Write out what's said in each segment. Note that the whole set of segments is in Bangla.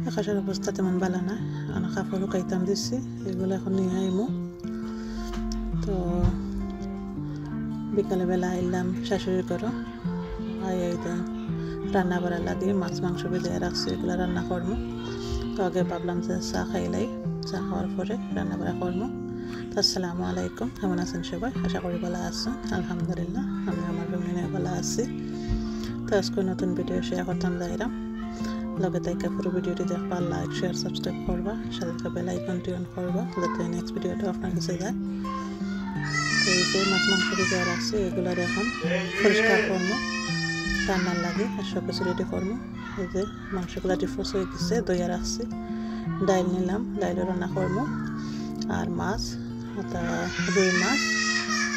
আকাশের অবস্থা তেমন ভালো না, আমি কাপড়ও কাইতাম দিচ্ছি, এগুলো এখন নিয়ে আইমু। তো বিকালে বেলা আইলাম শাশুড়ির ঘরও, আইতে রান্না করার লাগে মাছ মাংস ভেজে রাখছি, এগুলো রান্না করবো। তো আগে ভাবলাম যে চা খাইলাই, চা খাওয়ার পরে রান্না করা করবো। তো আসসালামু আলাইকুম, কেমন আছেন সবাই? আশা করি ভালো আছেন। আলহামদুলিল্লাহ আমি আমার ফ্যামিলি ভালো আছি। তো আজকে নতুন ভিডিও শেয়ার করতাম যাইরাম, লগে তাইকা পুরো ভিডিওটি দেখবা, লাইক শেয়ার সাবস্ক্রাইব করবা, সাথে বেল আইকনটি অন করবা যাতে নেক্সট ভিডিওটা আপনার কাছে যায়। তো এই যে মাছ মাংস ভেজে রাখছি, এগুলোর এখন পরিষ্কার করবো রান্নার লাগে, আর সব কিছু রেডি করবো। এই যে মাংসগুলো ডিফ্রোজ হয়ে গেছে, দইয়া রাখছি। ডাইল নিলাম, ডাইলও রান্না করবো। আর মাছ, রুই মাছ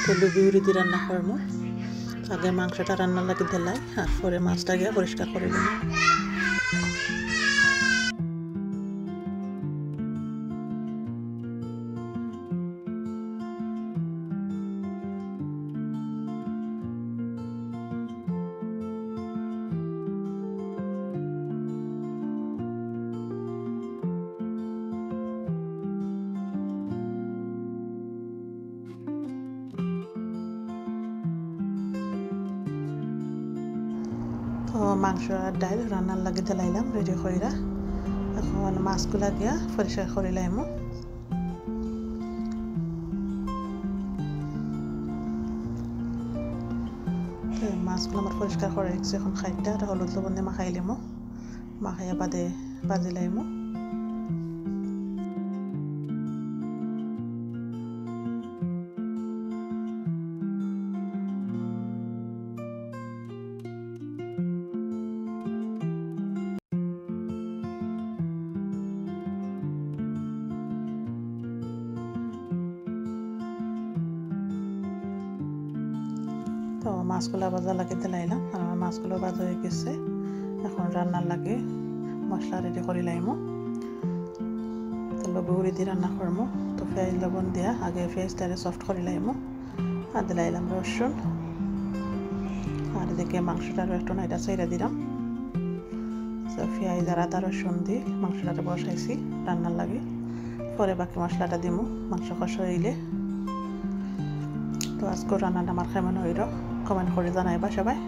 টুলু বিউরি দিয়ে রান্না করবো। আগে মাংসটা রান্নার লাগে দিলাই, আর পরে মাছটা গিয়ে পরিষ্কার করে দিলাম। তো মাংস আর ডাইল রান্নার লাগে দিলাইলাম রেডি কইরা, এখন মাছগুলা গিয়া পরিষ্কার করে লাইমু। মাছগুলো আমার পরিষ্কার করে রেখেছি, এখন খাইটা আর হলুদ লবণ দিয়ে মাখাই লিমু, মাখাইয়া বাদে বাজি লাইমু। তো মাছগুলো ভাজা লাগে দিলাইলাম, আর আমার মাছগুলো ভাজা হয়ে গেছে। এখন রান্নার লাগে মশলা রেডি করে লাইমু। তো লবুড়ি দিয়ে রান্না করবো। তো পেঁয়াজ লবণ দিয়া আগে পেঁয়াজটারে সফট করে লাইমু, আর দিলাইলাম রসুন, আর এদিকে মাংসটারও একটু নাইটা চাইরা দিলাম। তো পেঁয়াজ আর আদা রসুন দিয়ে মাংসটারে বসাইছি রান্নার লাগে, পরে বাকি মশলাটা দিমু মাংস কষা হইলে। তো আজকে রান্নাটা আমার কেমন হইল কমেন্ট করে জানাইবা সবাই,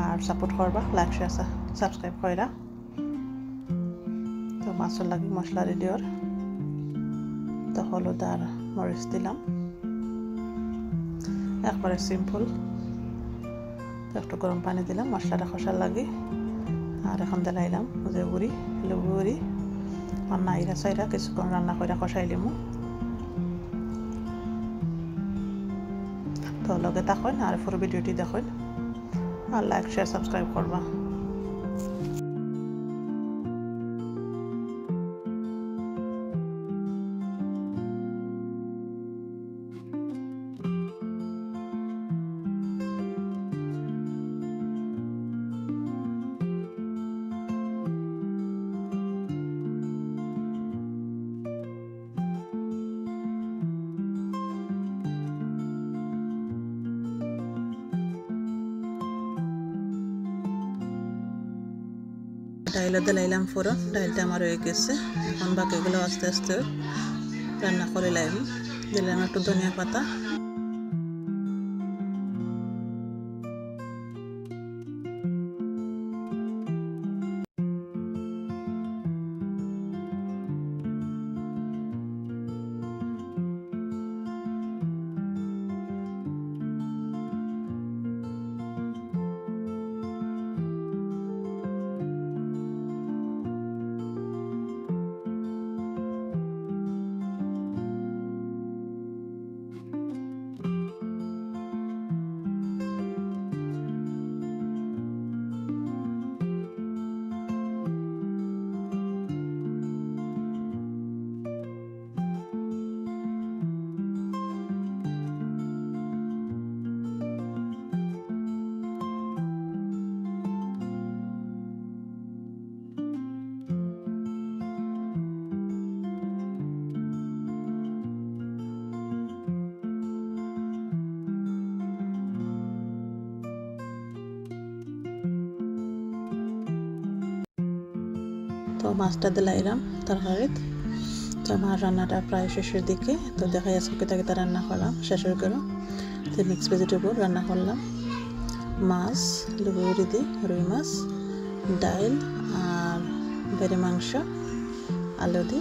আর সাপোর্ট করবা, লাইক শেয়ার সাবস্ক্রাইব কইরা। তো মাছের লাগে মশলা রেডি ওর। তো হলুদ আর মরিচ দিলাম, একবারে সিম্পল। একটু গরম পানি দিলাম মশলাটা কষার লাগে। আর এখন দিলাইলাম যে গুড়ি, লেবু গুড়ি, আর নাইরা চাইরা কিছুক্ষণ রান্না করে কষাই লিমু। তো লগে থাকুন আর পুরো ভিডিওটি দেখুন, আর লাইক শেয়ার সাবস্ক্রাইব করবা। ডাইলও দিলাইলাম ফোড়ন, ডাইলটা আমার হয়ে গেছে। এখন বাকিগুলো আস্তে আস্তে রান্না করে লাইম। দিলাম একটু ধনিয়া পাতা, তো মাছটা দিলাইলাম তরকারিত। তো আমার রান্নাটা প্রায় শেষের দিকে। তো দেখাই আজকে কেতা রান্না করলাম শেষের করে। তো মিক্স ভেজিটেবল রান্না করলাম, মাছ লুবুরি দি রুই মাছ, ডাইল আর বেড়ে মাংস আলু দি।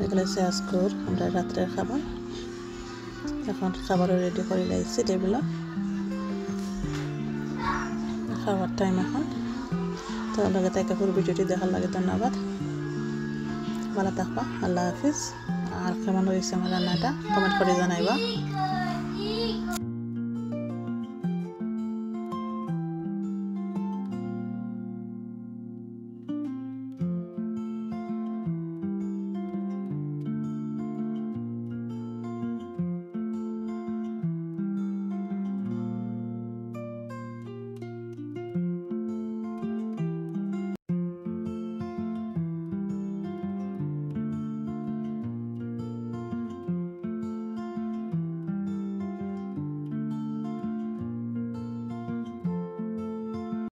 এগুলো হচ্ছে আজকের আমরা রাত্রের খাবার। এখন খাবারও রেডি করে লাইছি টেবিল, খাবার টাইম এখন। তো লগে তাইকে পুরো ভিডিওটি দেখার লাগে ধন্যবাদ। ভালো থাকবা, আল্লাহ হাফিজ। আর কেমন হয়েছে আমার রান্নাটা কমেন্ট করে জানাইবা।